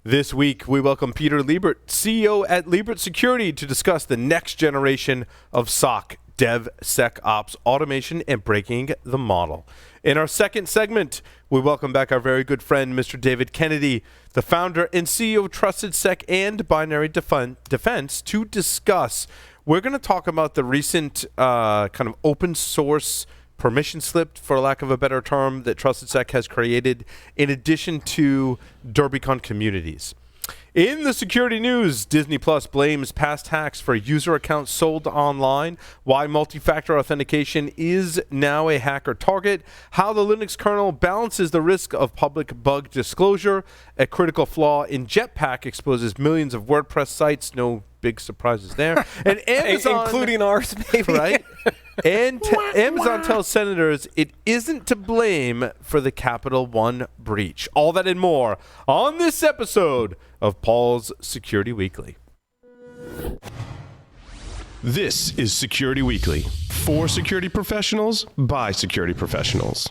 This week, we welcome Peter Liebert, CEO at Liebert Security, to discuss the next generation of SOC, DevSecOps automation and breaking the model. In our second segment, we welcome back our very good friend, Mr. David Kennedy, the founder and CEO of Trusted Sec and Binary Defense, to discuss. We're going to talk about the recent kind of open source permission slip, for lack of a better term, that Trusted Sec has created, in addition to DerbyCon communities. In the security news, Disney Plus blames past hacks for user accounts sold online, why multi-factor authentication is now a hacker target, how the Linux kernel balances the risk of public bug disclosure, a critical flaw in Jetpack exposes millions of WordPress sites, no big surprises there, and Amazon... including ours, maybe. Right? And Amazon tells senators it isn't to blame for the Capital One breach. All that and more on this episode of Paul's Security Weekly. This is Security Weekly. For security professionals, by security professionals.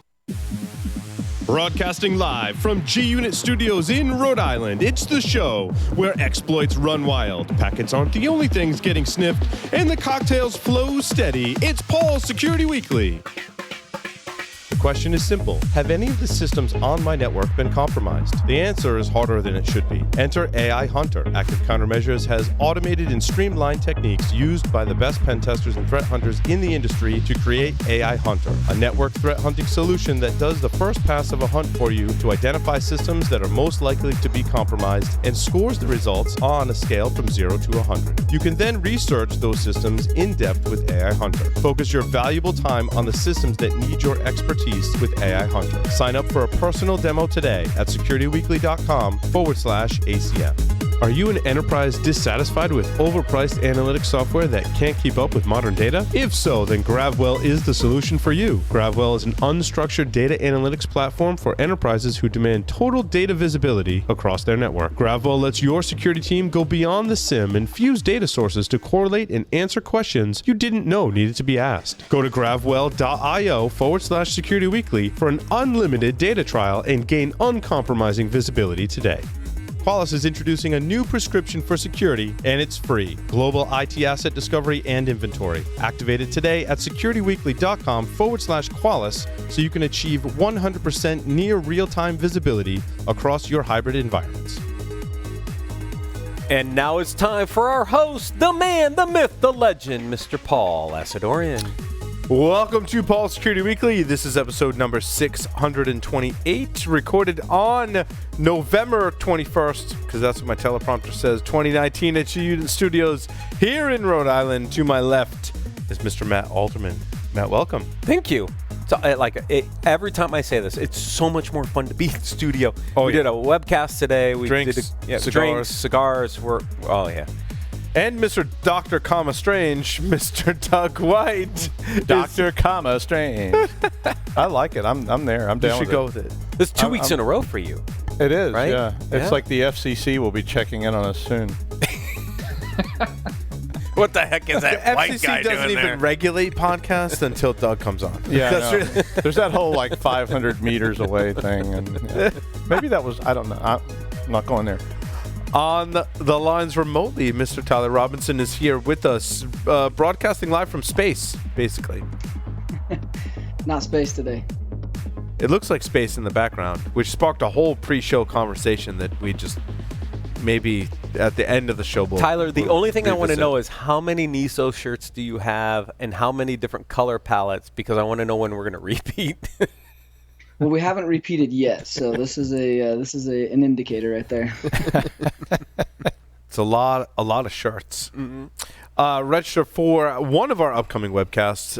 Broadcasting live from G-Unit Studios in Rhode Island, it's the show where exploits run wild, packets aren't the only things getting sniffed, and the cocktails flow steady. It's Paul's Security Weekly. The question is simple. Have any of the systems on my network been compromised? The answer is harder than it should be. Enter AI Hunter. Active Countermeasures has automated and streamlined techniques used by the best pen testers and threat hunters in the industry to create AI Hunter, a network threat hunting solution that does the first pass of a hunt for you to identify systems that are most likely to be compromised and scores the results on a scale from 0 to 100. You can then research those systems in depth with AI Hunter. Focus your valuable time on the systems that need your expertise with AI Hunter. Sign up for a personal demo today at securityweekly.com/ACM. Are you an enterprise dissatisfied with overpriced analytics software that can't keep up with modern data? If so, then GravWell is the solution for you. GravWell is an unstructured data analytics platform for enterprises who demand total data visibility across their network. GravWell lets your security team go beyond the SIM and fuse data sources to correlate and answer questions you didn't know needed to be asked. Go to gravwell.io/security weekly for an unlimited data trial and gain uncompromising visibility today. Qualys is introducing a new prescription for security, and it's free. Global IT asset discovery and inventory. Activate it today at securityweekly.com/Qualys so you can achieve 100% near real-time visibility across your hybrid environments. And now it's time for our host, the man, the myth, the legend, Mr. Paul Asadorian. Welcome to Paul's Security Weekly. This is episode number 628, recorded on November 21st, because that's what my teleprompter says, 2019 at G-Unit Studios here in Rhode Island. To my left is Mr. Matt Alterman. Matt, welcome. Thank you. So, every time I say this, it's so much more fun to be in the studio. We did a webcast today. We drinks, cigars. Oh, yeah. And Mr. Dr. Comma Strange, Mr. Doug White. Dr. Comma Strange. I like it. I'm there. I'm down with it. You should go with it. This is 2 weeks in a row for you. It is, right? yeah. It's like the FCC will be checking in on us soon. What the heck is that white FCC guy doing doesn't even there? regulate podcasts until Doug comes on. Yeah, no. There's that whole 500 meters away thing. And maybe that was, I don't know. I'm not going there. On the lines remotely, Mr. Tyler Robinson is here with us, broadcasting live from space, basically. Not space today. It looks like space in the background, which sparked a whole pre-show conversation that we just maybe at the end of the show. Tyler, the only thing I want to know is how many NISO shirts do you have and how many different color palettes, because I want to know when we're going to repeat. Well, we haven't repeated yet, so this is an indicator right there. It's a lot of shirts. Mm-hmm. Register for one of our upcoming webcasts.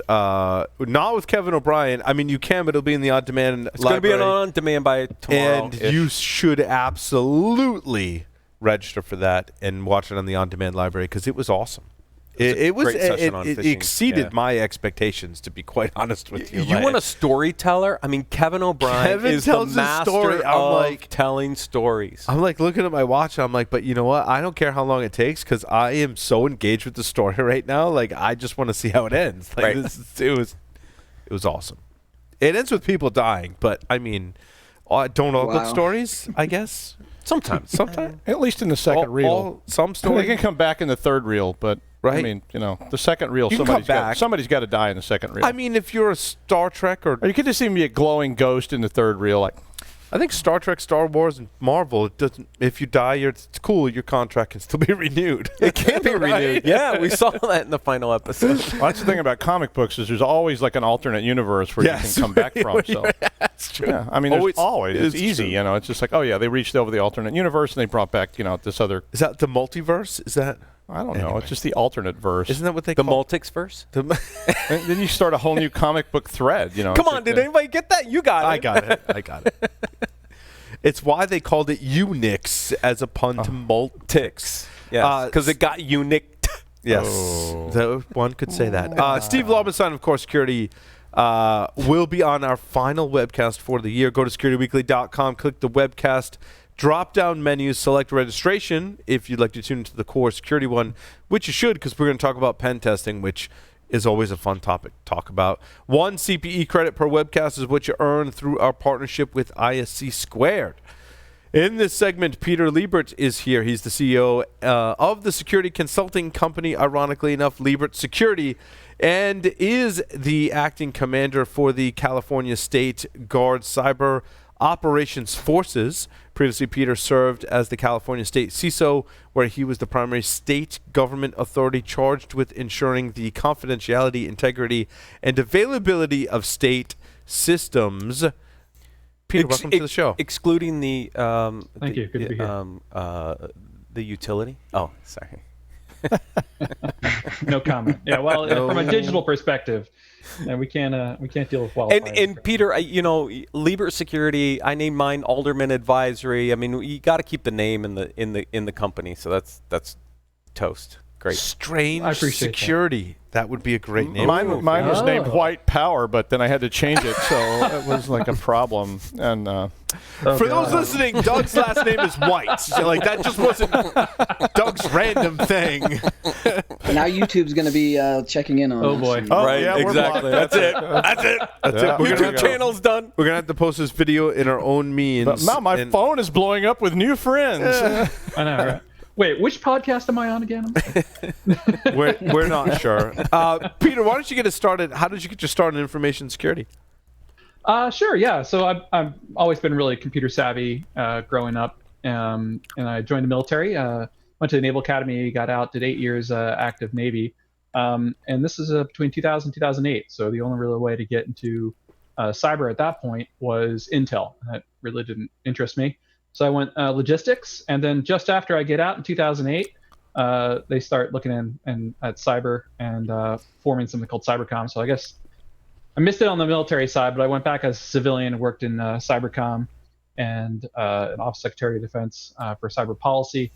Not with Kevin O'Brien. I mean, you can, but it'll be in the on-demand. It's going to be an on-demand by tomorrow. And you should absolutely register for that and watch it on the on-demand library because it was awesome. It exceeded my expectations, to be quite honest with you. You want a storyteller? I mean, Kevin O'Brien is the master of telling stories. I'm looking at my watch. I'm like, but you know what? I don't care how long it takes because I am so engaged with the story right now. I just want to see how it ends. It was awesome. It ends with people dying, but I mean, don't all good stories, I guess. Sometimes. At least in the second reel. Some They stories. can come back in the third reel, but Right. I mean, the second reel, You can come back. somebody's got to die in the second reel. I mean, if you're a Star Trek or Or you could just even be a glowing ghost in the third reel, like. I think Star Trek, Star Wars, and Marvel, it doesn't. If you die, it's cool. Your contract can still be renewed. It can be renewed. Yeah, we saw that in the final episode. Well, that's the thing about comic books is there's always like an alternate universe where you can come back from. So that's true. yeah, I mean, there's always. It's It's easy, true. It's just like, oh yeah, they reached over the alternate universe and they brought back, this other. Is that the multiverse? Is that? I don't know. Anyway. It's just the alternate verse. Isn't that what they The call Multics verse? the? And then you start a whole new comic book thread. Come It's on, like did the- anybody get that? You got it. I got it. It's why they called it Unix as a pun to Multics. Yeah, because it got unique. Yes, Oh. so one could say that. Steve Lobenstein of Core Security will be on our final webcast for the year. Go to securityweekly.com, click the webcast drop-down menu, select registration if you'd like to tune into the Core Security one, which you should because we're going to talk about pen testing, which is always a fun topic to talk about. 1 CPE credit per webcast is what you earn through our partnership with ISC Squared. In this segment, Peter Liebert is here. He's the CEO of the security consulting company, ironically enough, Liebert Security, and is the acting commander for the California State Guard Cyber Operations Forces. Previously, Peter served as the California State CISO, where he was the primary state government authority charged with ensuring the confidentiality, integrity, and availability of state systems. Peter, welcome to the show. Excluding the Thank you. Good to be here. The utility. Oh, sorry. No comment. Yeah, well, from a digital perspective, we can't deal with wildfires. And Peter, Liebert Security. I named mine Alderman Advisory. I mean, you got to keep the name in the company. So that's toast. Great. Strange I appreciate Security. That would be a great name. Mine was named Oh. White Power, but then I had to change it, so it was like a problem. And For those listening, Doug's last name is White. So, that just wasn't Doug's random thing. Now YouTube's going to be checking in on Oh, us. boy. And- Oh, Right. yeah, we're Exactly. blocked. That's it. That's it. That's Yeah. it. We're gonna, YouTube channel's done. we're gonna have to post this video in our own means. but now my and- phone is blowing up with new friends. I know, right? Wait, which podcast am I on again? We're not sure. Peter, why don't you get us started? How did you get your start in information security? Sure, yeah. So I've always been really computer savvy growing up, and I joined the military. Went to the Naval Academy, got out, did 8 years active Navy, and this is between 2000 and 2008. So the only real way to get into cyber at that point was Intel. That really didn't interest me. So I went logistics, and then just after I get out in 2008, they start looking at cyber and forming something called Cybercom. So I guess I missed it on the military side, but I went back as a civilian and worked in Cybercom and an Office Secretary of Defense for cyber policy,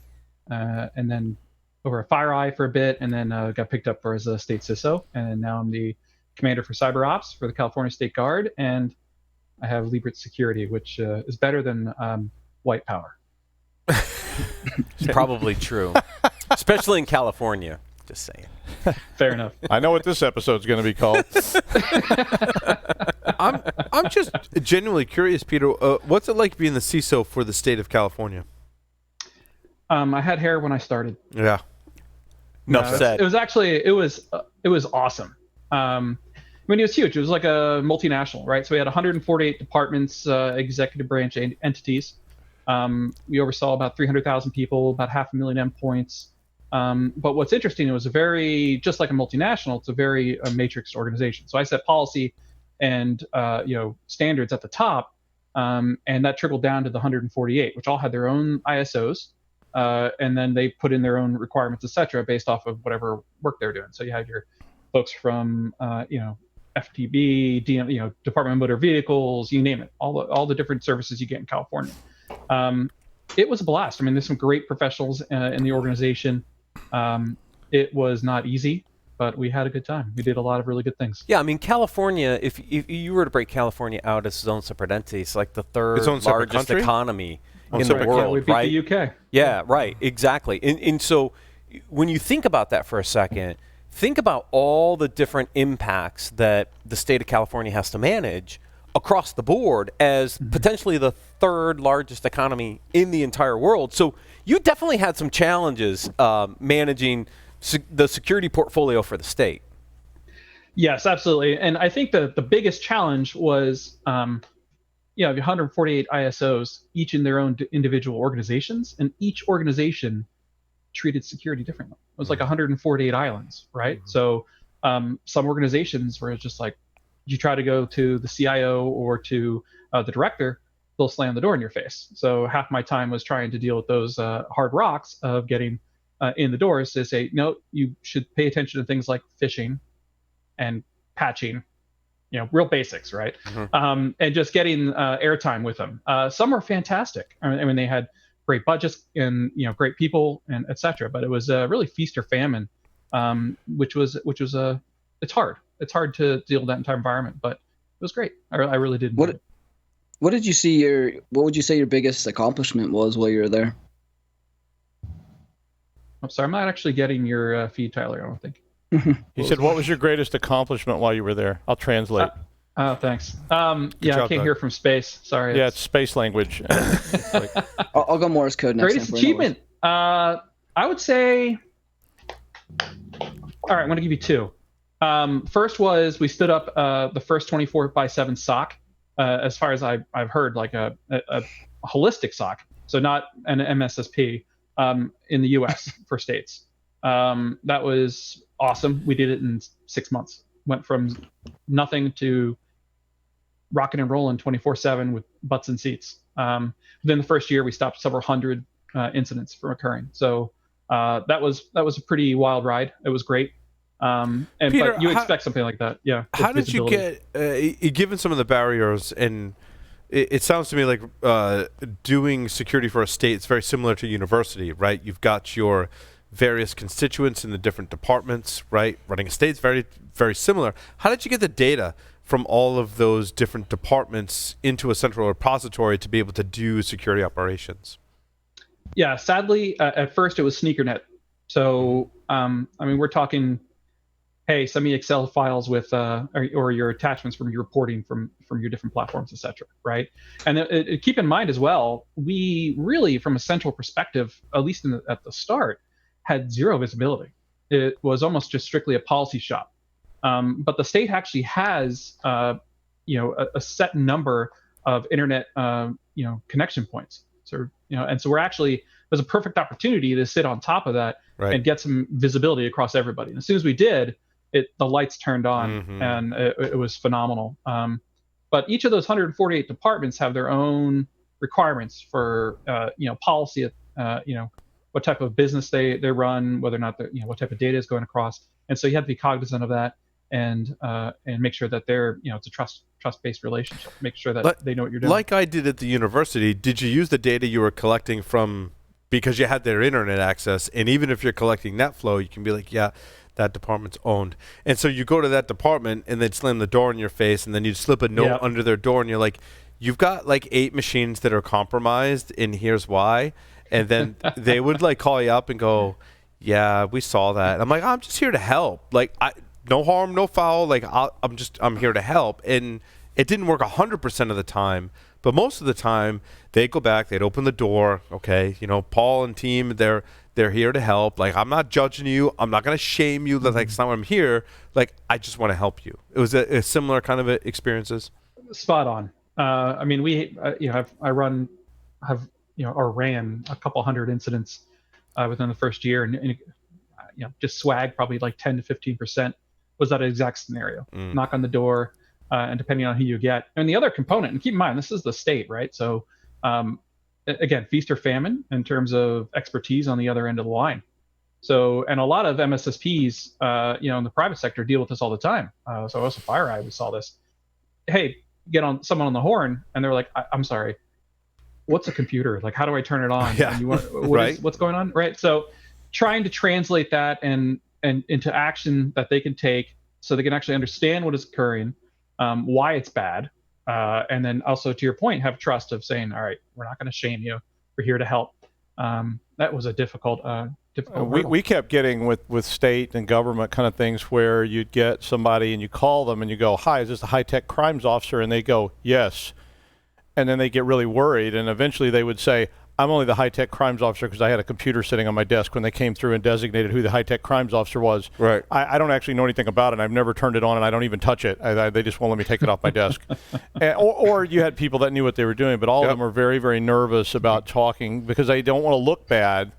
and then over at FireEye for a bit, and then got picked up as a state CISO, and now I'm the commander for cyber ops for the California State Guard, and I have Liebert Security, which is better than White Power. It's probably true, especially in California. Just saying. Fair enough. I know what this episode's going to be called. I'm just genuinely curious, Peter. What's it like being the CISO for the state of California? I had hair when I started. Yeah. Enough said. It was actually it was awesome. I mean, it was huge. It was like a multinational, right? So we had 148 departments, executive branch entities. We oversaw about 300,000 people, about 500,000 endpoints. But what's interesting, it was a very, just like a multinational, it's a very matrixed organization. So I set policy and standards at the top, and that trickled down to the 148, which all had their own ISOs, and then they put in their own requirements, et cetera, based off of whatever work they're doing. So you had your folks from FTB, Department of Motor Vehicles, you name it, all the different services you get in California. It was a blast. I mean, there's some great professionals in the organization. It was not easy, but we had a good time. We did a lot of really good things. Yeah, I mean, California, if you were to break California out as its own separate entity, it's like the third Its own separate largest country? economy in the separate world, we beat right? the UK. Yeah, right, exactly. And so when you think about that for a second, think about all the different impacts that the state of California has to manage across the board as potentially the third largest economy in the entire world. So you definitely had some challenges managing the security portfolio for the state. Yes, absolutely. And I think the biggest challenge was, you have 148 ISOs, each in their own individual organizations, and each organization treated security differently. It was like 148 islands, right? So some organizations were just like, you try to go to the CIO or to the director, they'll slam the door in your face. So half my time was trying to deal with those hard rocks of getting in the doors to say, no, you should pay attention to things like phishing and patching, real basics, right? And just getting airtime with them. Some are fantastic. I mean, they had great budgets and great people and etc. But it was really feast or famine, which was it's hard. It's hard to deal with that entire environment, but it was great. I really did. What would you say your biggest accomplishment was while you were there? I'm sorry, I'm not actually getting your feed, Tyler. I don't think. He said, "What was your greatest accomplishment while you were there?" I'll translate. Thanks. I can't hear from space. Sorry. Yeah, it's space language. It's like, I'll go Morse code next greatest time. Achievement. I would say. All right, I'm going to give you two. First was we stood up the first 24/7 SOC. As far as I've heard, like a holistic SOC, so not an MSSP in the U.S. for states. That was awesome. We did it in 6 months. Went from nothing to rocking and rolling 24/7 with butts and seats. Within the first year, we stopped several hundred incidents from occurring. So that was a pretty wild ride. It was great. Peter, but you expect something like that, yeah. How did you get, given some of the barriers, and it sounds to me like doing security for a state is very similar to university, right? You've got your various constituents in the different departments, right? Running a state is very, very similar. How did you get the data from all of those different departments into a central repository to be able to do security operations? Yeah, sadly, at first it was SneakerNet. So, we're talking, hey, send me Excel files with or your attachments from your reporting from your different platforms, etc. Right? And keep in mind as well, we really, from a central perspective, at least at the start, had zero visibility. It was almost just strictly a policy shop. But the state actually has, a set number of internet, connection points. So, and so it was a perfect opportunity to sit on top of that and get some visibility across everybody. And as soon as we did, the lights turned on, and it was phenomenal. But each of those 148 departments have their own requirements for, policy, what type of business they run, whether or not what type of data is going across. And so you have to be cognizant of that and make sure that it's a trust-based relationship. Make sure that they know what you're doing. Like I did at the university, did you use the data you were collecting from, because you had their internet access, and even if you're collecting NetFlow, you can be like, yeah, that department's owned. And so you go to that department and they'd slam the door in your face, and then you'd slip a note under their door and you're like, you've got like 8 machines that are compromised and here's why. And then they would like call you up and go, yeah, we saw that. And I'm like, I'm just here to help. Like, no harm, no foul. Like, I'm here to help. And it didn't work 100% of the time, but most of the time they'd go back, they'd open the door. Okay, Paul and team, they're here to help. Like, I'm not judging you. I'm not going to shame you. Like, it's not why I'm here. Like, I just want to help you. It was a similar kind of experiences. Spot on. We, or ran a couple hundred incidents within the first year, and just swag probably like 10 to 15% was that exact scenario. Knock on the door, and depending on who you get. And the other component, and keep in mind, this is the state, right? So again, feast or famine in terms of expertise on the other end of the line. So, and a lot of MSSPs, in the private sector deal with this all the time. So also FireEye, we saw this. Hey, get on someone on the horn, and they're like, I'm sorry, what's a computer? Like, how do I turn it on? Yeah. And what's going on? Right. So trying to translate that and into action that they can take so they can actually understand what is occurring, why it's bad. And then also, to your point, have trust of saying, all right, we're not going to shame you. We're here to help. That was a difficult we kept getting with state and government kind of things where you'd get somebody and you call them and you go, hi, is this a high-tech crimes officer? And they go, yes. and then they get really worried, and eventually they would say, I'm only the high-tech crimes officer because I had a computer sitting on my desk when they came through and designated who the high-tech crimes officer was. Right. I don't actually know anything about it. I've never turned it on, and I don't even touch it. They just won't let me take it off my desk. Or you had people that knew what they were doing, but all of them were very, very nervous about talking because they don't want to look bad.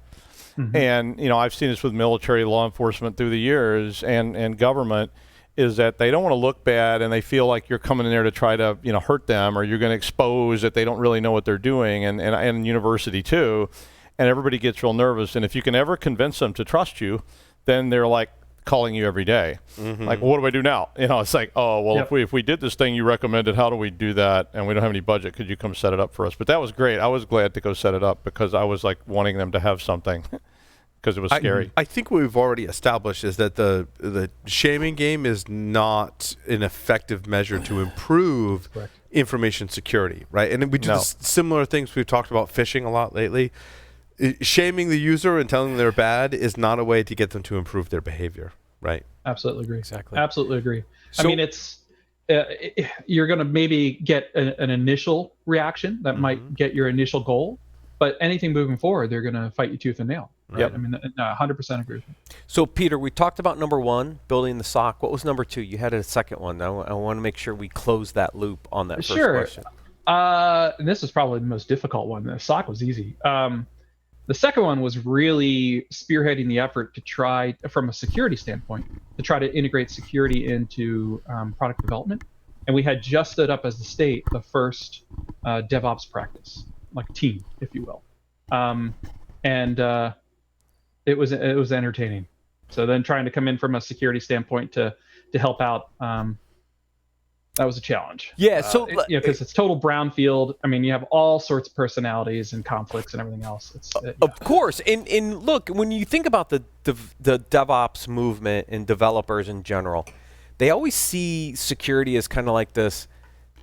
And, you know, I've seen this with military law enforcement through the years and government, is that they don't want to look bad and they feel like you're coming in there to try to, you know, hurt them, or you're going to expose that they don't really know what they're doing, and university too. And everybody gets real nervous. And if you can ever convince them to trust you, then they're like calling you every day. Like, well, what do I do now? You know, it's like, oh, well, if we did this thing you recommended, how do we do that? And we don't have any budget. Could you come set it up for us? But that was great. I was glad to go set it up because I was like wanting them to have something. Because it was scary. I think what we've already established is that the shaming game is not an effective measure to improve information security, right? And we do similar things. We've talked about phishing a lot lately. Shaming the user and telling them they're bad is not a way to get them to improve their behavior, right? Absolutely agree. Exactly. Absolutely agree. So, I mean, it's you're going to maybe get an initial reaction that might get your initial goal, but anything moving forward, they're going to fight you tooth and nail. Right? I mean, 100% agree with you. So, Peter, we talked about number one, building the SOC. What was number two? You had a second one. I want to make sure we close that loop on that first question. And this is probably the most difficult one. The SOC was easy. The second one was really spearheading the effort to try, from a security standpoint, to try to integrate security into product development. And we had just stood up as the state the first DevOps practice, like team, if you will. It was entertaining. So then trying to come in from a security standpoint to help out, that was a challenge. Yeah, so because it's total brownfield. I mean, you have all sorts of personalities and conflicts and everything else. It's of course. And look, when you think about the DevOps movement and developers in general, they always see security as kind of like this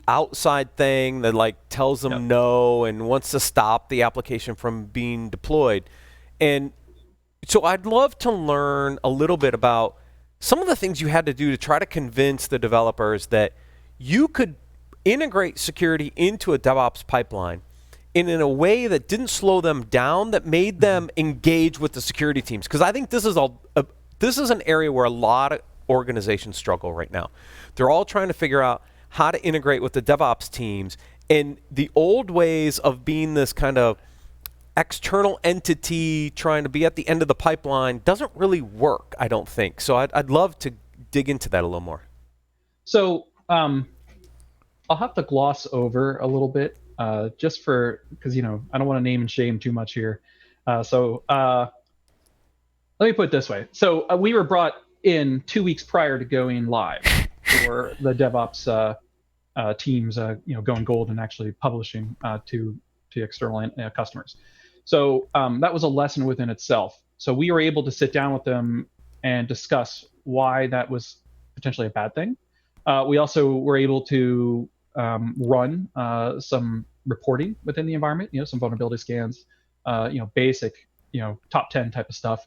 outside thing that like tells them no and wants to stop the application from being deployed. And so I'd love to learn a little bit about some of the things you had to do to try to convince the developers that you could integrate security into a DevOps pipeline and in a way that didn't slow them down, that made them engage with the security teams. Because I think this is an area where a lot of organizations struggle right now. They're all trying to figure out how to integrate with the DevOps teams, and the old ways of being this kind of external entity trying to be at the end of the pipeline doesn't really work, I don't think. So I'd love to dig into that a little more. So I'll have to gloss over a little bit just because, you know, I don't want to name and shame too much here. So let me put it this way. So we were brought in 2 weeks prior to going live for the DevOps teams, going gold and actually publishing to external customers. So that was a lesson within itself. So we were able to sit down with them and discuss why that was potentially a bad thing. We also were able to run some reporting within the environment, some vulnerability scans, basic, top 10 type of stuff,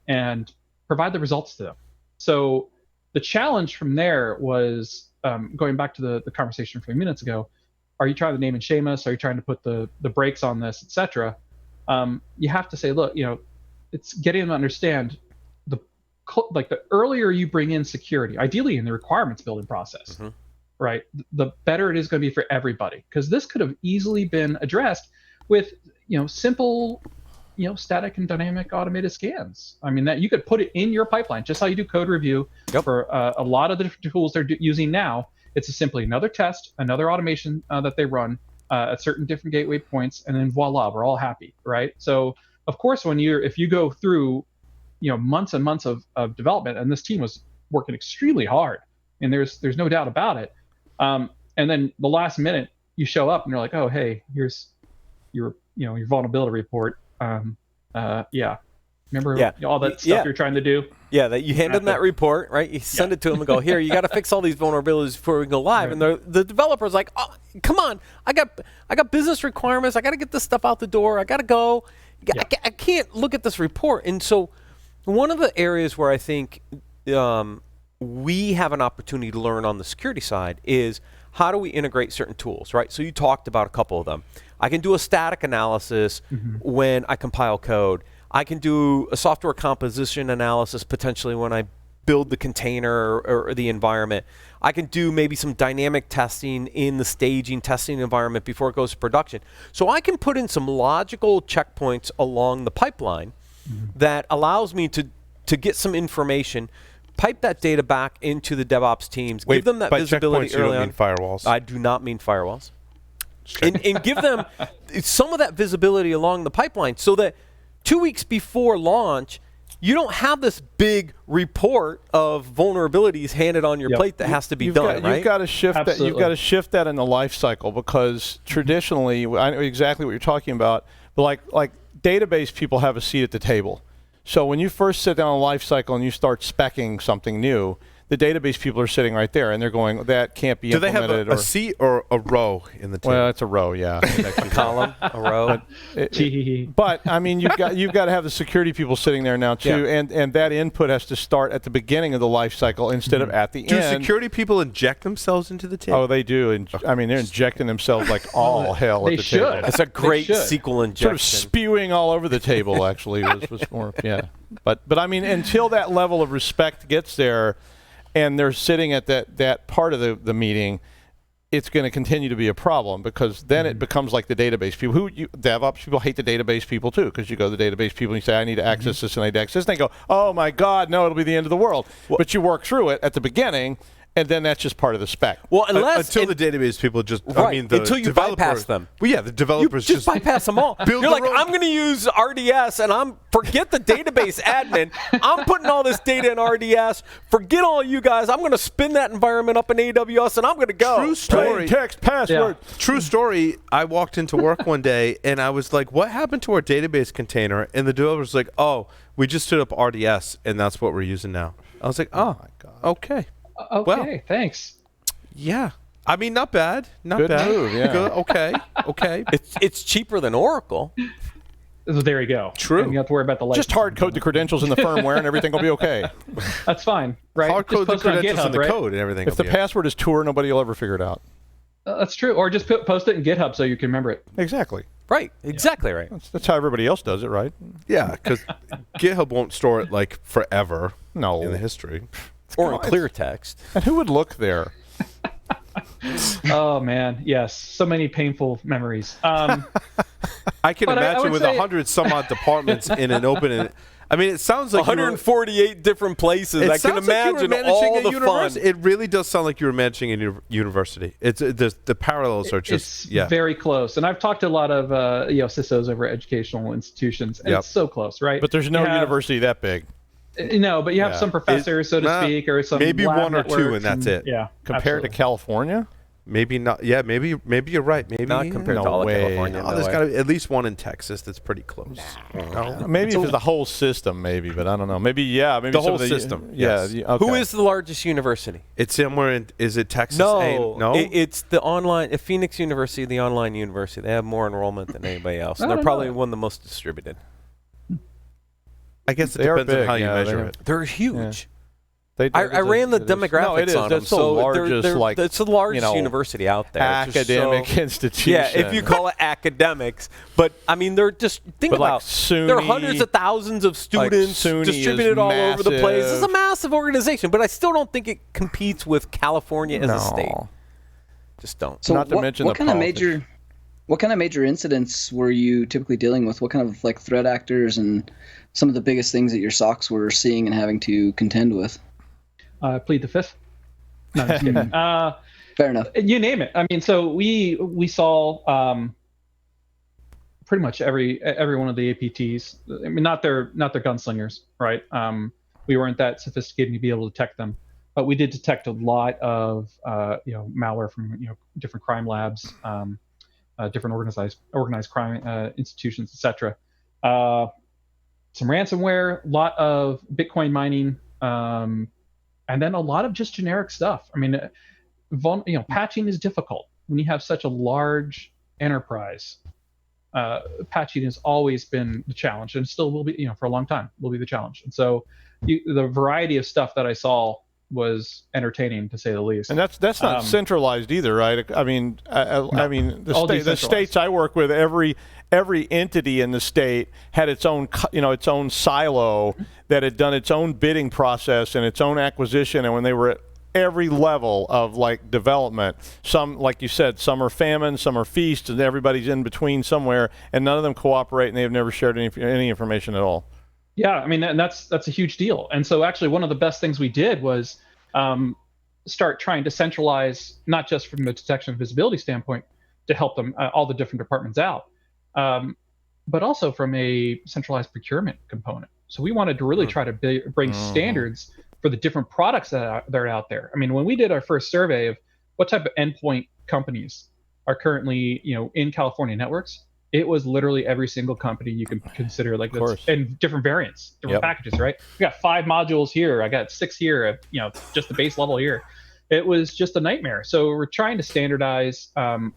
and provide the results to them. So the challenge from there was going back to the conversation from a few minutes ago. Are you trying to name and shame us? Are you trying to put the brakes on this, et cetera? You have to say, look, it's getting them to understand the earlier you bring in security, ideally in the requirements building process, right? The better it is going to be for everybody, because this could have easily been addressed with, simple, static and dynamic automated scans. I mean, that you could put it in your pipeline, just how you do code review for a lot of the different tools they're using now. It's simply another test, another automation that they run at certain different gateway points, and then voila, we're all happy, right? So of course, if you go through, months and months of development, and this team was working extremely hard, and there's no doubt about it. And then the last minute you show up and you're like, oh, hey, here's your vulnerability report. Remember all that stuff you're trying to do? Yeah, that you hand them that report, right? You send it to them and go, here, you got to fix all these vulnerabilities before we go live. Right. And the developer's like, oh, come on, I got business requirements. I got to get this stuff out the door. I got to go. I can't look at this report. And so one of the areas where I think we have an opportunity to learn on the security side is how do we integrate certain tools, right? So you talked about a couple of them. I can do a static analysis when I compile code. I can do a software composition analysis potentially when I build the container or the environment. I can do maybe some dynamic testing in the staging testing environment before it goes to production. So I can put in some logical checkpoints along the pipeline that allows me to get some information, pipe that data back into the DevOps teams, give them that visibility early on. You don't mean firewalls. I do not mean firewalls. And give them some of that visibility along the pipeline so that 2 weeks before launch, you don't have this big report of vulnerabilities handed on your plate that has to be done, right? You've got to shift that. You've got to shift that in the life cycle, because traditionally, I know exactly what you're talking about. But like database people have a seat at the table. So when you first sit down a life cycle and you start speccing something new, the database people are sitting right there, and they're going, that can't be implemented. Do they have a seat or a row in the table? Well, it's a row, yeah. A column, a row. But I mean, you've got to have the security people sitting there now too, and that input has to start at the beginning of the life cycle instead of at the end. Do security people inject themselves into the table? Oh, they do. And I mean, they're injecting themselves like all hell at the table. It's a great SQL injection. Sort of spewing all over the table. Actually, was more But I mean, until that level of respect gets there, and they're sitting at that part of the meeting, it's going to continue to be a problem, because then it becomes like the database people. DevOps people hate the database people too, because you go to the database people and you say, I need to access this and I need to access this. And they go, oh my God, no, it'll be the end of the world. But you work through it at the beginning, and then that's just part of the spec. Well, until the database people just, until you bypass them. Well, yeah, the developers you just bypass them all. You're like, own. I'm going to use RDS, and forget the database admin. I'm putting all this data in RDS. Forget all you guys. I'm going to spin that environment up in AWS, and I'm going to go. True story. Plain text password. Yeah. True story. I walked into work one day, and I was like, what happened to our database container? And the developer was like, oh, we just stood up RDS, and that's what we're using now. I was like, oh, my God. Okay. Okay, well, thanks. Yeah. I mean, not bad. Not Good bad. move, yeah. Good. Okay. It's cheaper than Oracle. So there you go. True. And you have to worry about the light. Just hard code the credentials in the firmware, and everything will be okay. That's fine, right? Hard code the Just post it on credentials GitHub, in the right? code and everything. If the password is tour, nobody will ever figure it out. That's true. Or just post it in GitHub so you can remember it. Exactly. Right. Exactly right. That's how everybody else does it, right? Yeah, because GitHub won't store it like forever. No. In the history. Or in clear text. And who would look there? Oh man, yes, so many painful memories. I can But I imagine would with say- 100 some odd departments in an open. I mean, it sounds like 148 different places. I can imagine all the fun. It really does sound like you were managing a university. It's the parallels are just It's very close, and I've talked to a lot of CISOs over educational institutions, and it's so close, right? But there's no university that big. No, but you have some professors, so to speak, or some maybe lab one or two, networks, and that's it. Yeah, Compared to California? Maybe not. Yeah, maybe you're right. Maybe Not compared to all of California. Oh, there's got to be at least one in Texas that's pretty close. No? Maybe if it's the whole system, maybe, but I don't know. Maybe maybe the some whole of system. Yeah. Yes. Okay. Who is the largest university? It's somewhere in. Is it Texas? No, no. It's the online Phoenix University, the online university. They have more enrollment than anybody else, and they're probably one of the most distributed. I guess it They are depends on big, how you yeah, measure it. They're huge. They- I ran the it is. demographics No, it is. on them. That's the So largest, it's the largest university out there. It's just academic institution. Yeah, if you call it academics. But, I mean, they're just, think But like about SUNY, there are hundreds of thousands of students SUNY distributed is all over the place. It's a massive. massive organization, but I still don't think it competes with California as a state. Just don't. So Not to mention what the kind of politics. what kind of major incidents were you typically dealing with? What kind of like threat actors and some of the biggest things that your SOCs were seeing and having to contend with? Plead the fifth. No, I'm just kidding. Fair enough. You name it. I mean, so we saw pretty much every one of the APTs. I mean, not their gunslingers, right? We weren't that sophisticated to be able to detect them, but we did detect a lot of malware from different crime labs, different organized crime institutions, etc. Some ransomware, a lot of Bitcoin mining. And then a lot of just generic stuff. I mean, patching is difficult when you have such a large enterprise. Patching has always been the challenge, and still will be. For a long time, will be the challenge. And so, the variety of stuff that I saw was entertaining, to say the least. And that's not centralized either, right? I mean, the states I work with, every entity in the state had its own silo that had done its own bidding process and its own acquisition, and when they were at every level of like development, some, like you said, some are famine, some are feast, and everybody's in between somewhere, and none of them cooperate, and they've never shared any information at all. Yeah, I mean, and that's a huge deal. And so actually one of the best things we did was start trying to centralize, not just from the detection and visibility standpoint, to help them, all the different departments out, but also from a centralized procurement component. So we wanted to really try to bring standards for the different products that are out there. I mean, when we did our first survey of what type of endpoint companies are currently, in California networks, it was literally every single company you can consider, like this, and different variants, different packages, right? We got 5 modules here, I got 6 here, just the base level here. It was just a nightmare. So we're trying to standardize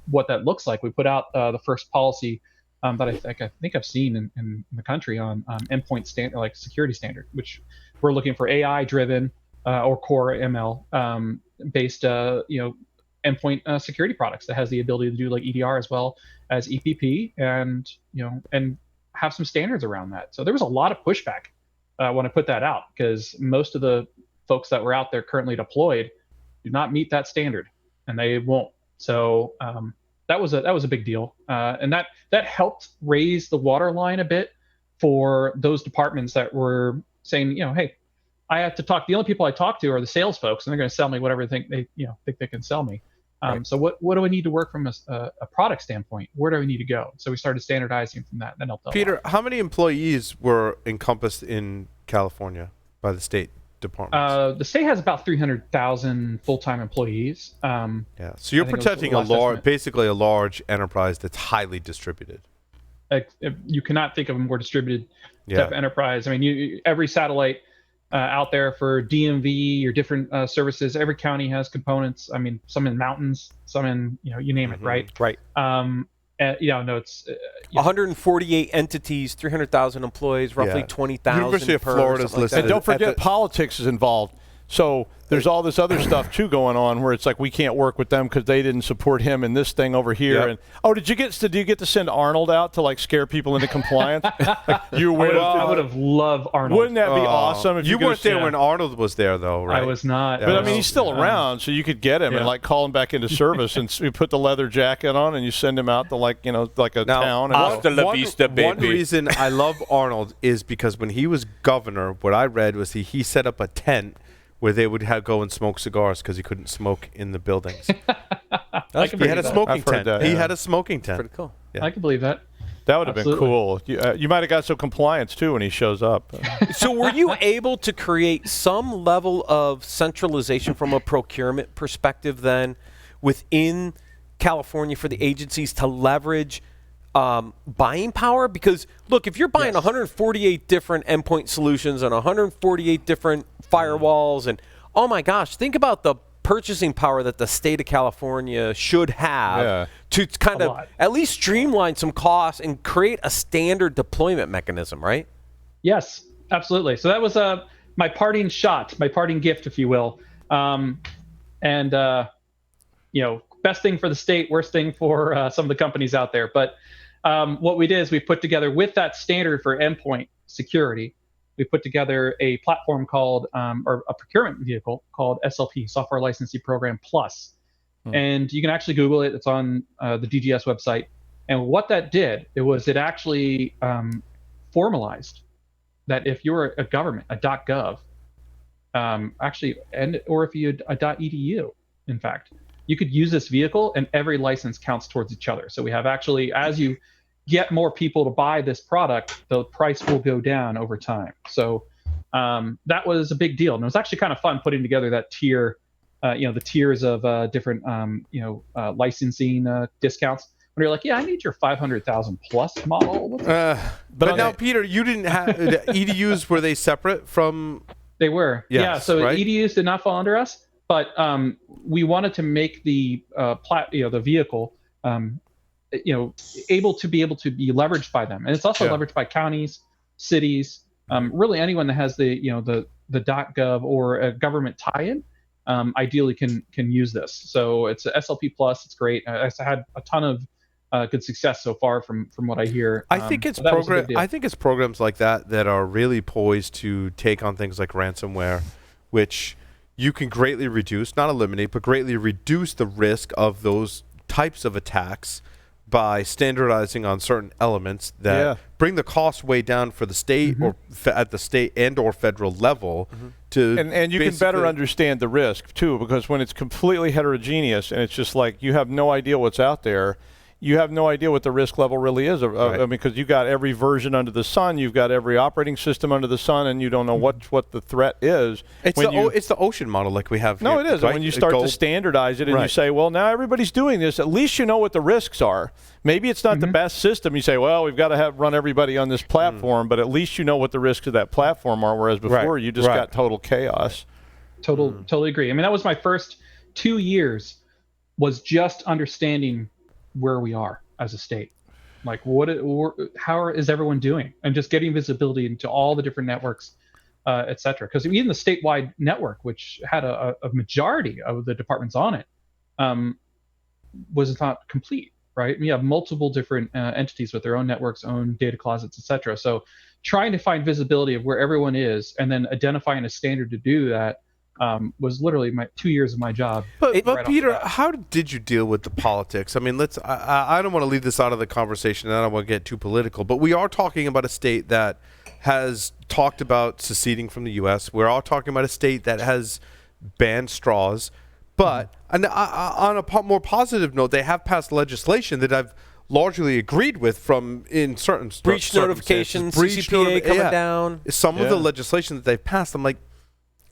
what that looks like. We put out the first policy that I think I've seen in the country on endpoint standard, like security standard, which we're looking for AI driven or core ML based, endpoint security products that has the ability to do like EDR as well as EPP, and have some standards around that. So there was a lot of pushback when I put that out, because most of the folks that were out there currently deployed do not meet that standard, and they won't. So that was a big deal, and that helped raise the waterline a bit for those departments that were saying, hey, I have to talk. The only people I talk to are the sales folks, and they're going to sell me whatever they think they can sell me. So what do I need to work from a product standpoint? Where do we need to go? So we started standardizing from that. And that helped. Peter, how many employees were encompassed in California by the state departments? The state has about 300,000 full-time employees. So you're protecting basically a large enterprise that's highly distributed. You cannot think of a more distributed type of enterprise. I mean, every satellite out there for DMV or different services, every county has components. I mean, some in mountains, some in, you name it, right? Right. It's 148 entities, 300,000 employees, roughly 20,000. University of Florida's listed. And don't forget, politics is involved. So there's all this other stuff too going on where it's like we can't work with them because they didn't support him in this thing over here. Yep. And do you get to send Arnold out to like scare people into compliance? I would have loved Arnold. Wouldn't that be awesome? If you weren't there when Arnold was there, though, right? I was not. But I mean, he's still around, so you could get him and like call him back into service, and you put the leather jacket on, and you send him out to like a town. One reason I love Arnold is because when he was governor, what I read was he set up a tent where they would go and smoke cigars because he couldn't smoke in the buildings. He had a smoking tent. He had a smoking tent. Pretty cool. Yeah. I can believe that. That would have been cool. You might have got some compliance too when he shows up. So were you able to create some level of centralization from a procurement perspective then within California for the agencies to leverage buying power? Because look, if you're buying 148 different endpoint solutions and 148 different firewalls, and oh my gosh, think about the purchasing power that the state of California should have to kind of at least streamline some costs and create a standard deployment mechanism, right? Yes, absolutely. So that was my parting shot, my parting gift, if you will. Best thing for the state, worst thing for some of the companies out there. But what we did is we put together, with that standard for endpoint security, we put together a platform called, or a procurement vehicle called SLP, Software Licensing Program Plus. And you can actually Google it. It's on the DGS website. And what that did, it actually formalized that if you're a government, a .gov, or if you a .edu, in fact, you could use this vehicle and every license counts towards each other. So we have actually, as you get more people to buy this product, the price will go down over time. So that was a big deal. And it was actually kind of fun putting together that tier, the tiers of different, licensing discounts. When you're like, I need your 500,000 plus model. But now, Peter, you didn't have EDUs. Were they separate from? They were. Yes, So right? EDUs did not fall under us, but we wanted to make the the vehicle, able to be leveraged by them, and it's also leveraged by counties, cities, really anyone that has the the .gov or a government tie-in, ideally can use this. So it's a SLP Plus. It's great. I've had a ton of good success so far from what I hear. I think it's programs like that are really poised to take on things like ransomware, which you can greatly reduce, not eliminate, but greatly reduce the risk of those types of attacks by standardizing on certain elements that bring the cost way down for the state or at the state and or federal level. And you can better understand the risk too, because when it's completely heterogeneous and it's just like you have no idea what's out there, you have no idea what the risk level really is. I mean, because you got every version under the sun, you've got every operating system under the sun, and you don't know what the threat is. It's the ocean model like we have. No, here, it is. right? When you start to standardize it and you say, well, now everybody's doing this, at least you know what the risks are. Maybe it's not the best system. You say, well, we've got to run everybody on this platform, but at least you know what the risks of that platform are, whereas before you just got total chaos. Totally agree. I mean, that was my first 2 years, was just understanding where we are as a state, like how is everyone doing, and just getting visibility into all the different networks, etc. Because even the statewide network, which had a majority of the departments on it, was not complete. Right? You have multiple different entities with their own networks, own data closets, etc. So trying to find visibility of where everyone is and then identifying a standard to do that was literally my 2 years of my job. But Peter, how did you deal with the politics? I mean, I don't want to leave this out of the conversation, and I don't want to get too political, but we are talking about a state that has talked about seceding from the U.S. We're all talking about a state that has banned straws. But on a more positive note, they have passed legislation that I've largely agreed with from in certain breach notifications, CCPA coming down. Some of the legislation that they've passed, I'm like,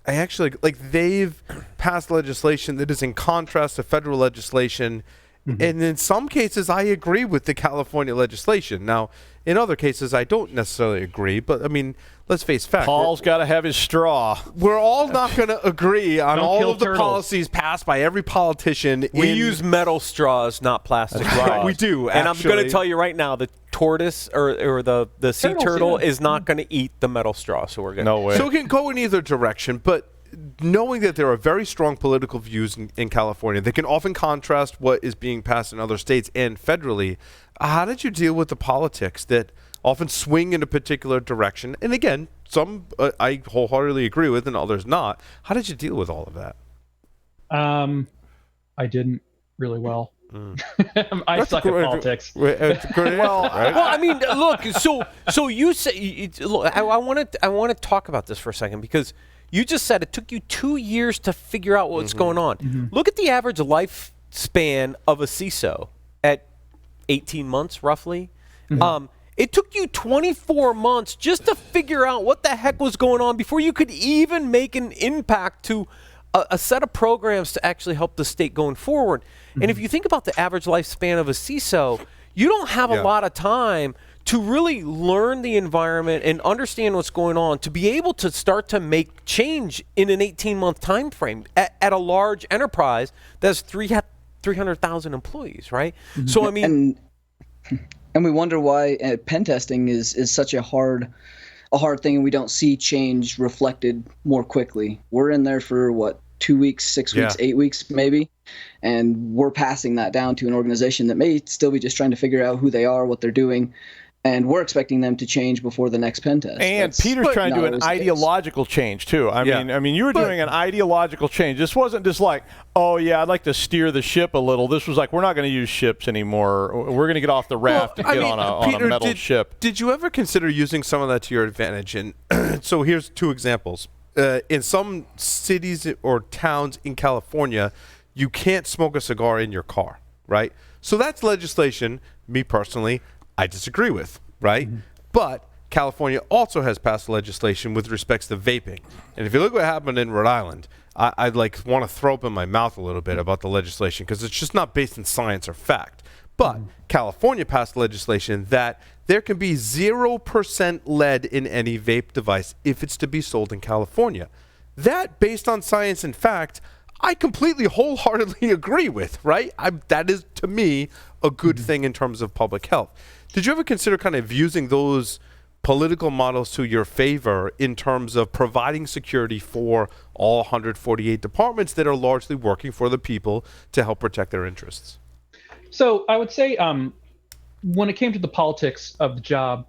I actually like they've passed legislation that is in contrast to federal legislation, and in some cases I agree with the California legislation. Now, in other cases I don't necessarily agree, but I mean, let's face facts. Paul's got to have his straw. We're all not going to agree on all of the policies passed by every politician. We use metal straws, not plastic straws. We do, and I'm going to tell you right now, the tortoise or the sea turtle is not going to eat the metal straw. So we're going to. No way. So it can go in either direction, but knowing that there are very strong political views in California that can often contrast what is being passed in other states and federally, how did you deal with the politics that often swing in a particular direction? And again, some I wholeheartedly agree with and others not. How did you deal with all of that? I didn't really well. I suck at politics. Well, I mean, look. So you say, look, I want to talk about this for a second, because you just said it took you 2 years to figure out what's going on. Look at the average lifespan of a CISO at 18 months, roughly. It took you 24 months just to figure out what the heck was going on before you could even make an impact to a set of programs to actually help the state going forward. And if you think about the average lifespan of a CISO, you don't have a lot of time to really learn the environment and understand what's going on, to be able to start to make change in an 18-month time frame at a large enterprise that's 300,000 employees, right? So, I mean... And we wonder why pen testing is such a hard thing, and we don't see change reflected more quickly. We're in there for, 2 weeks, 6 weeks, 8 weeks maybe, and we're passing that down to an organization that may still be just trying to figure out who they are, what they're doing, and we're expecting them to change before the next pen test. And Peter's trying to do an ideological change too. I mean, you were doing an ideological change. This wasn't just like, oh yeah, I'd like to steer the ship a little. This was like, we're not going to use ships anymore. We're going to get off the raft and get on a metal ship. Did you ever consider using some of that to your advantage? And so here's two examples. In some cities or towns in California, you can't smoke a cigar in your car, right? So that's legislation, me personally, I disagree with, right? But California also has passed legislation with respects to vaping. And if you look what happened in Rhode Island, I'd like want to throw up in my mouth a little bit about the legislation, because it's just not based in science or fact. But California passed legislation that there can be 0% lead in any vape device if it's to be sold in California. That, based on science and fact, I completely wholeheartedly agree with, right? That is, to me, a good thing in terms of public health. Did you ever consider kind of using those political models to your favor in terms of providing security for all 148 departments that are largely working for the people to help protect their interests? So I would say when it came to the politics of the job,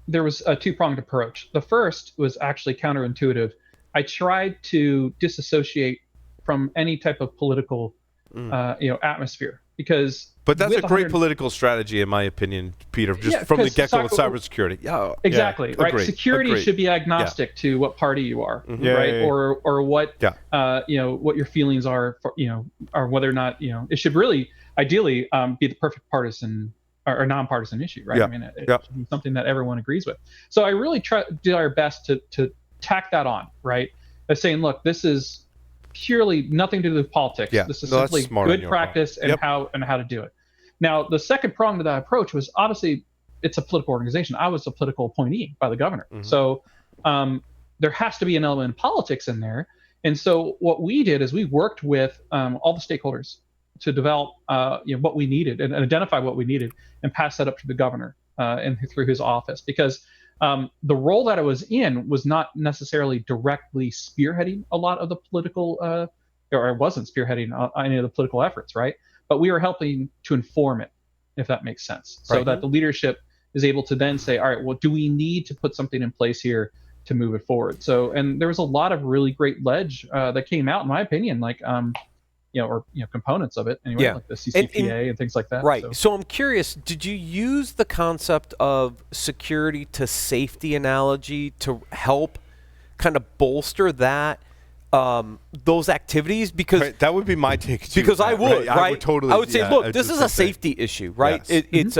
there was a two-pronged approach. The first was actually counterintuitive. I tried to disassociate from any type of political atmosphere, because but that's a great political strategy, in my opinion, Peter, just from the get-go with cybersecurity. Exactly, right? Agreed. Security should be agnostic to what party you are, right? Or what what your feelings are, or whether or not it should really ideally be the perfect partisan or non-partisan issue, right? I mean, it should be something that everyone agrees with. So I really did our best to tack that on, right? By saying, look, this is purely nothing to do with politics. This is simply good practice and how to do it. Now, the second prong to that approach was, obviously, it's a political organization. I was a political appointee by the governor. So there has to be an element of politics in there. And so what we did is we worked with all the stakeholders to develop what we needed and identify what we needed and pass that up to the governor and through his office. Because the role that I was in was not necessarily directly spearheading a lot of the political, or I wasn't spearheading any of the political efforts, right? But we were helping to inform it, if that makes sense, so that the leadership is able to then say, all right, well, do we need to put something in place here to move it forward? So, and there was a lot of really great ledge that came out, in my opinion, like components of it anyway, like the CCPA and things like that. Right. So I'm curious, did you use the concept of security to safety analogy to help kind of bolster that those activities? Because that would be my take too. Because I would, right? I would totally. I would say, look, this is a safety issue, right? Yes.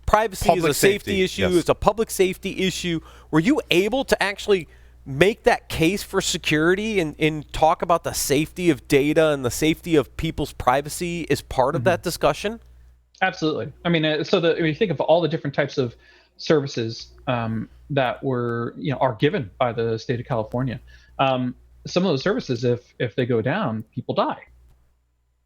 Privacy public is a safety issue. It's a public safety issue. Were you able to actually make that case for security and talk about the safety of data and the safety of people's privacy as part of that discussion? Absolutely. I mean, when you think of all the different types of services that were, are given by the state of California, some of those services, if they go down, people die,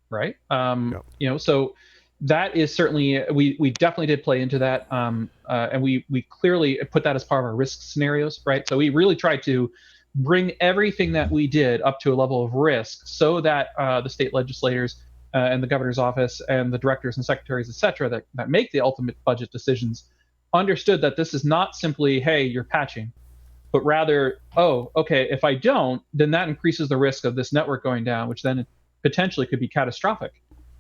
right? So that is certainly, we definitely did play into that, and we clearly put that as part of our risk scenarios, right? So we really tried to bring everything that we did up to a level of risk so that the state legislators and the governor's office and the directors and secretaries, et cetera, that make the ultimate budget decisions understood that this is not simply, hey, you're patching, but rather, oh, okay, if I don't, then that increases the risk of this network going down, which then potentially could be catastrophic.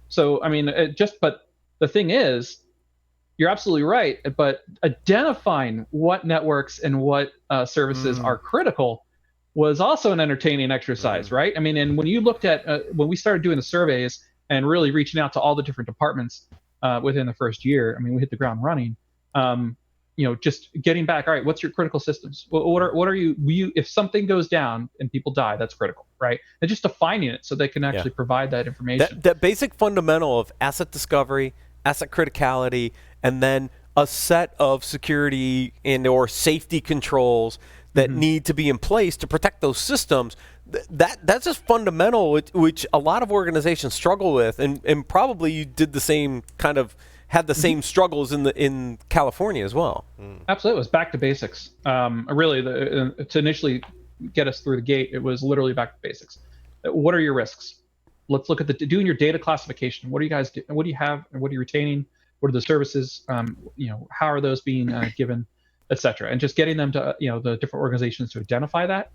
So, I mean, but the thing is, you're absolutely right, but identifying what networks and what services are critical was also an entertaining exercise, right? I mean, and when you looked at, when we started doing the surveys and really reaching out to all the different departments within the first year, I mean, we hit the ground running. Just getting back, all right, what's your critical systems? What are you, if something goes down and people die, that's critical, right? And just defining it so they can actually provide that information. That basic fundamental of asset discovery, asset criticality, and then a set of security and or safety controls that need to be in place to protect those systems. That's just fundamental, which a lot of organizations struggle with, and probably you did the same kind of, had the same struggles in California as well. Absolutely, it was back to basics. Really, to initially get us through the gate, it was literally back to basics. What are your risks? Let's look at doing your data classification. What do you guys do? What do you have? And what are you retaining? What are the services? How are those being given, et cetera? And just getting them to the different organizations to identify that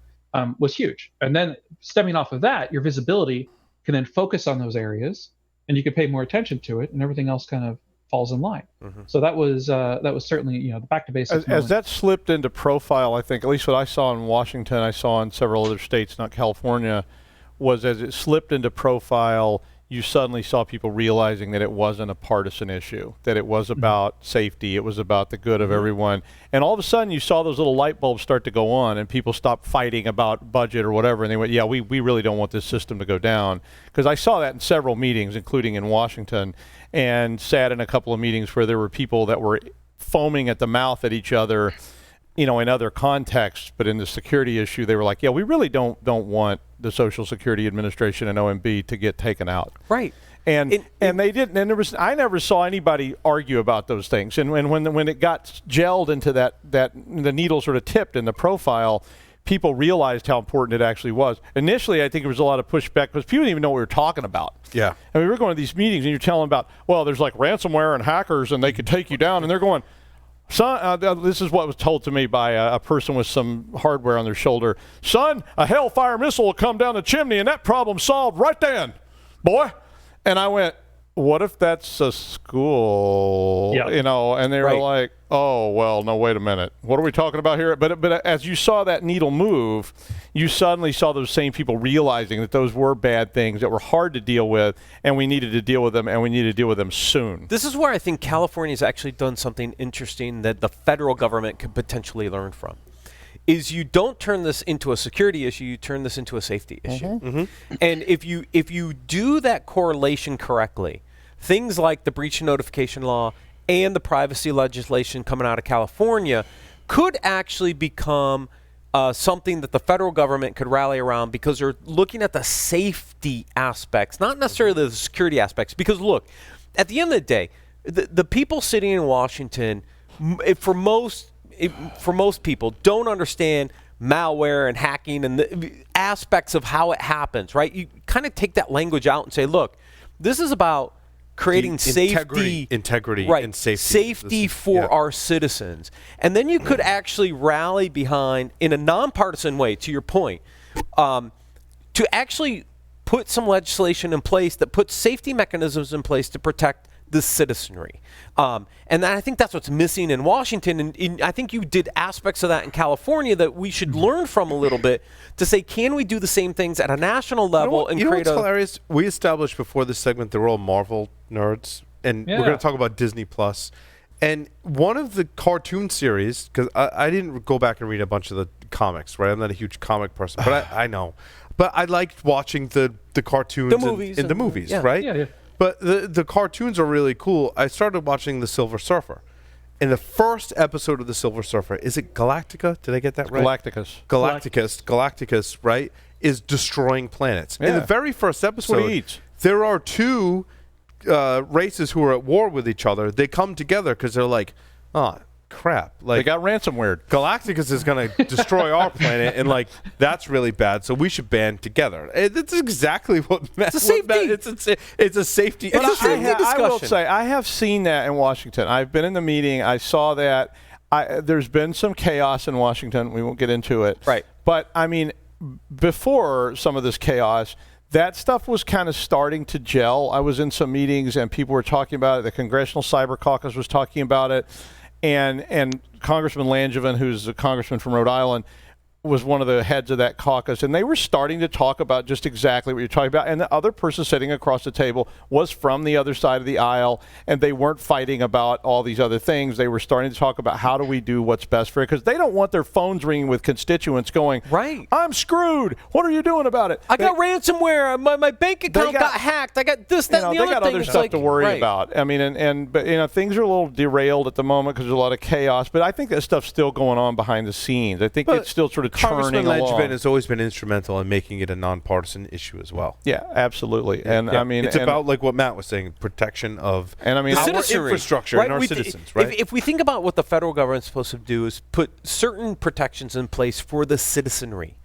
was huge. And then stemming off of that, your visibility can then focus on those areas, and you can pay more attention to it, and everything else kind of falls in line. So that was certainly the back to basics. As that slipped into profile, I think at least what I saw in Washington, I saw in several other states, not California, was as it slipped into profile, you suddenly saw people realizing that it wasn't a partisan issue, that it was about safety, it was about the good of everyone. And all of a sudden you saw those little light bulbs start to go on and people stopped fighting about budget or whatever, and they went, yeah, we really don't want this system to go down. Because I saw that in several meetings, including in Washington, and sat in a couple of meetings where there were people that were foaming at the mouth at each other, in other contexts, but in the security issue, they were like, yeah, we really don't want the Social Security Administration and OMB to get taken out. Right. And they didn't. And I never saw anybody argue about those things. And when it got gelled into that the needle sort of tipped in the profile, people realized how important it actually was. Initially, I think there was a lot of pushback because people didn't even know what we were talking about. Yeah. I mean, we were going to these meetings and you're telling them about, well, there's like ransomware and hackers and they could take you down. And they're going, son, this is what was told to me by a person with some hardware on their shoulder. Son, a Hellfire missile will come down the chimney and that problem's solved right then, boy. And I went, what if that's a school? Yeah. You know, and they were like, oh, well, no, wait a minute. What are we talking about here? But as you saw that needle move, you suddenly saw those same people realizing that those were bad things that were hard to deal with, and we needed to deal with them, and we needed to deal with them soon. This is where I think California's actually done something interesting that the federal government could potentially learn from. Is you don't turn this into a security issue, you turn this into a safety issue. And if you do that correlation correctly, things like the breach notification law and the privacy legislation coming out of California could actually become something that the federal government could rally around because they're looking at the safety aspects, not necessarily the security aspects. Because look, at the end of the day, the people sitting in Washington, for most people, don't understand malware and hacking and the aspects of how it happens, right? You kind of take that language out and say, look, this is about creating integrity right, and safety for our citizens. And then you could actually rally behind, in a nonpartisan way, to your point, to actually put some legislation in place that puts safety mechanisms in place to protect the citizenry. And I think that's what's missing in Washington. And I think you did aspects of that in California that we should learn from a little bit to say, can we do the same things at a national level and create what's hilarious? We established before this segment that we're all Marvel nerds, and we're going to talk about Disney Plus. And one of the cartoon series, because I didn't go back and read a bunch of the comics, right? I'm not a huge comic person, but I know. But I liked watching the cartoons in the movies, right? Yeah. But the cartoons are really cool. I started watching The Silver Surfer. In the first episode of The Silver Surfer, is it Galactica? Did I get that right? Galacticus, right, is destroying planets. Yeah. In the very first episode, there are two races who are at war with each other. They come together because they're like, oh, crap. Like, they got ransomware. Galacticus is going to destroy our planet, and like that's really bad. So we should band together. That's exactly what. It's a safety. It's a safety. It's a safety discussion. I will say I have seen that in Washington. I've been in the meeting. I saw that. There's been some chaos in Washington. We won't get into it. Right. But I mean, before some of this chaos, that stuff was kind of starting to gel. I was in some meetings and people were talking about it. The Congressional Cyber Caucus was talking about it. And Congressman Langevin, who's a congressman from Rhode Island, was one of the heads of that caucus, and they were starting to talk about just exactly what you're talking about. And the other person sitting across the table was from the other side of the aisle, and they weren't fighting about all these other things. They were starting to talk about how do we do what's best for it, because they don't want their phones ringing with constituents going, right, I'm screwed. What are you doing about it? I got ransomware. My bank account got hacked. I got this, that, and the other thing. They got other stuff to worry about. I mean, but things are a little derailed at the moment because there's a lot of chaos. But I think that stuff's still going on behind the scenes. I think it's still sort of churning along. Langevin has always been instrumental in making it a nonpartisan issue as well. Yeah, absolutely. And I mean, it's about like what Matt was saying, protection of our infrastructure right? and our citizens. Right. If we think about what the federal government's supposed to do is put certain protections in place for the citizenry,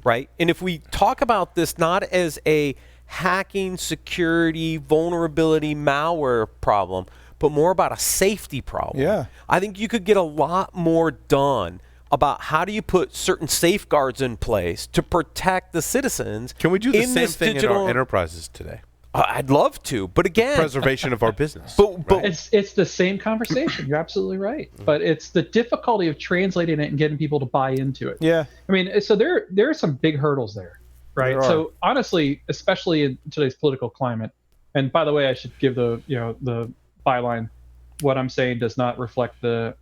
right? And if we talk about this not as a hacking, security, vulnerability, malware problem, but more about a safety problem. Yeah. I think you could get a lot more done about how do you put certain safeguards in place to protect the citizens. Can we do the same thing in our enterprises today? I'd love to, but again, preservation of our business. But it's the same conversation. You're absolutely right. But it's the difficulty of translating it and getting people to buy into it. Yeah. I mean, so there are some big hurdles there, right? So honestly, especially in today's political climate, and by the way, I should give the byline. What I'm saying does not reflect the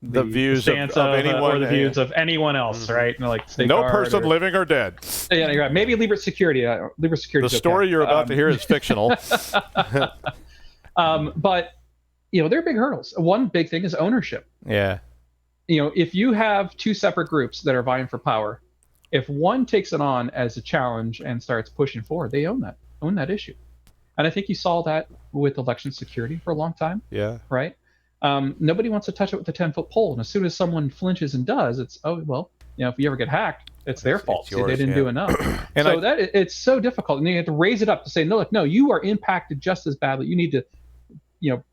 views stance of anyone or the views of anyone else, right? Like no person living or dead. Yeah, you're right. Maybe Liebert Security. Liebert Security. The story you're about to hear is fictional. But there are big hurdles. One big thing is ownership. Yeah. If you have two separate groups that are vying for power, if one takes it on as a challenge and starts pushing forward, they own that issue. And I think you saw that with election security for a long time. Yeah. Right? Nobody wants to touch it with a 10-foot pole. And as soon as someone flinches and does, it's, oh, well, if you ever get hacked, it's their fault. yours, they didn't do enough. And so it's so difficult. And you have to raise it up to say, no, look, no, you are impacted just as badly. You need to,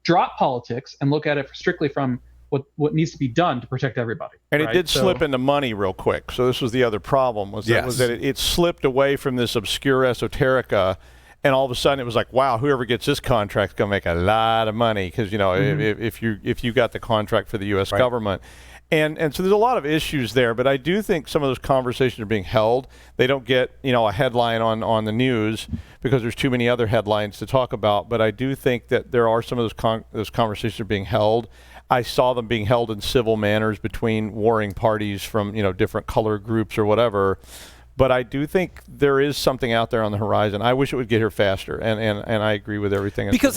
drop politics and look at it strictly from what needs to be done to protect everybody. And right? it did slip into money real quick. So this was the other problem, was that it slipped away from this obscure esoterica, and all of a sudden it was like, wow, whoever gets this contract is going to make a lot of money, because if you got the contract for the U.S. government. And so there's a lot of issues there, but I do think some of those conversations are being held. They don't get a headline on the news because there's too many other headlines to talk about. But I do think that there are some of those conversations are being held. I saw them being held in civil manners between warring parties from different color groups or whatever. But I do think there is something out there on the horizon. I wish it would get here faster, and I agree with everything. Because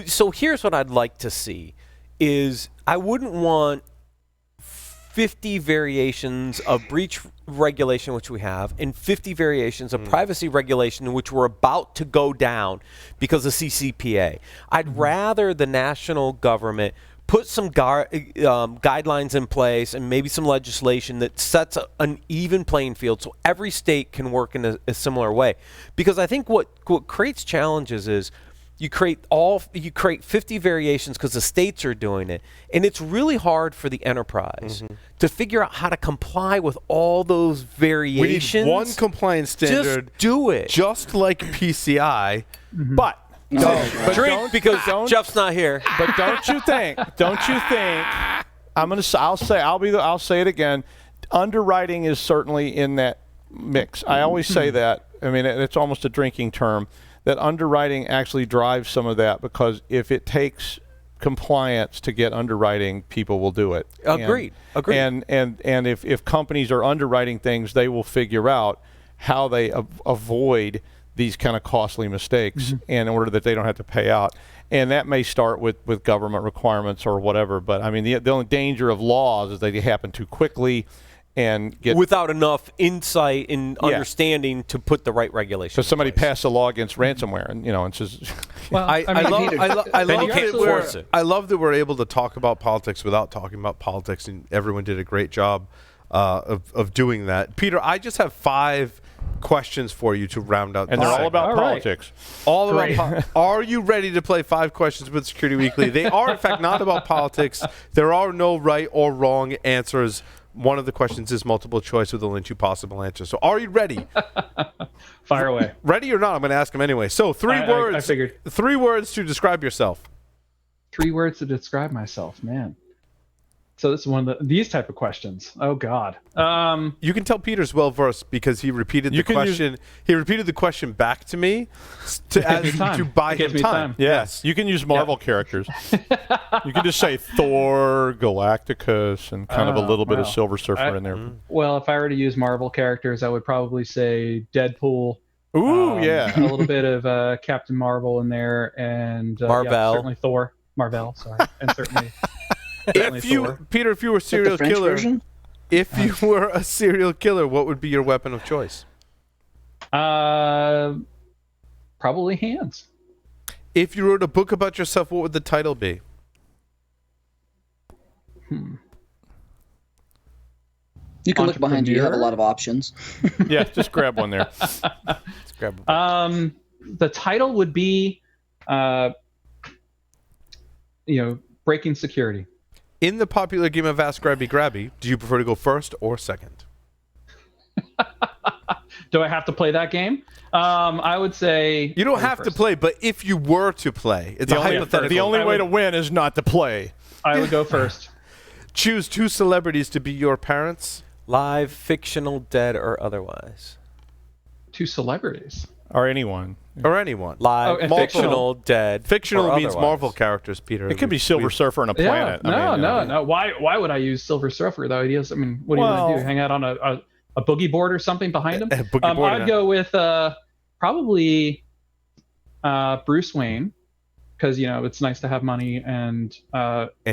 so here's what I'd like to see is I wouldn't want 50 variations of breach regulation, which we have, and 50 variations of privacy regulation, which we're about to go down because of CCPA. I'd rather the national government put some guidelines in place and maybe some legislation that sets an even playing field so every state can work in a similar way. Because I think what creates challenges is you create 50 variations because the states are doing it, and it's really hard for the enterprise to figure out how to comply with all those variations. We need one compliance standard. Just do it. Just like PCI, but Jeff's not here. But don't you think? I'll say it again. Underwriting is certainly in that mix. I always say that. I mean, it's almost a drinking term. That underwriting actually drives some of that, because if it takes compliance to get underwriting, people will do it. Agreed. And if companies are underwriting things, they will figure out how they avoid these kind of costly mistakes in order that they don't have to pay out. And that may start with government requirements or whatever. But I mean, the only danger of laws is that they happen too quickly and get without enough insight and understanding to put the right regulations. So somebody passed a law against ransomware, and and says, well, I love that we're able to talk about politics without talking about politics, and everyone did a great job of doing that. Peter, I just have 5 questions for you to round out, and they're all about politics. All about. Are you ready to play 5 questions with Security Weekly? They are, in fact, not about politics. There are no right or wrong answers. One of the questions is multiple choice with only 2 possible answers. So are you ready? Fire away. Ready or not, I'm going to ask them anyway. So 3 words. I figured. 3 words to describe yourself. 3 words to describe myself, man. So this is one of these type of questions. Oh God. You can tell Peter's well versed because he repeated the question. He repeated the question back to me to buy him time. Yes, you can use Marvel characters. You can just say Thor, Galacticus, and kind of a little bit of Silver Surfer in there. Well, if I were to use Marvel characters, I would probably say Deadpool. Ooh, yeah. A little bit of Captain Marvel in there, and Marvel. Certainly Thor. Marvel, sorry, and certainly. Peter, if you were a serial killer, version? if you were a serial killer, what would be your weapon of choice? Probably hands. If you wrote a book about yourself, what would the title be? You can look behind you. You have a lot of options. Yeah, just grab one there. Let's grab one. The title would be, breaking security. In the popular game of Ask Grabby Grabby, do you prefer to go first or second? Do I have to play that game? I would say you don't have to play, but if you were to play, it's a hypothetical. The only way to win is not to play. I would go first. Choose 2 celebrities to be your parents. Live, fictional, dead, or otherwise. 2 celebrities. Or anyone. Or anyone. Live, fictional, dead. Fictional or means otherwise. Marvel characters, Peter. It could be Silver Surfer on a planet. No. Why would I use Silver Surfer though? What do you want to do? Hang out on a boogie board or something behind him? I'd go with probably Bruce Wayne, because it's nice to have money and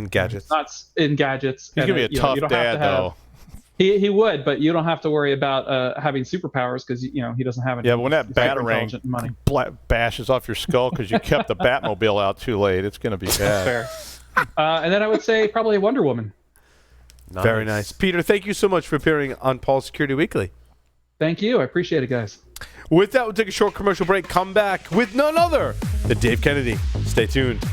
gadgets. Not in gadgets. He's gonna be a tough dad though. He would, but you don't have to worry about having superpowers because he doesn't have any. Yeah, but when that batarang money bashes off your skull because you kept the Batmobile out too late, it's going to be bad. Fair. And then I would say probably Wonder Woman. Nice. Very nice. Peter, thank you so much for appearing on Paul's Security Weekly. Thank you. I appreciate it, guys. With that, we'll take a short commercial break. Come back with none other than Dave Kennedy. Stay tuned.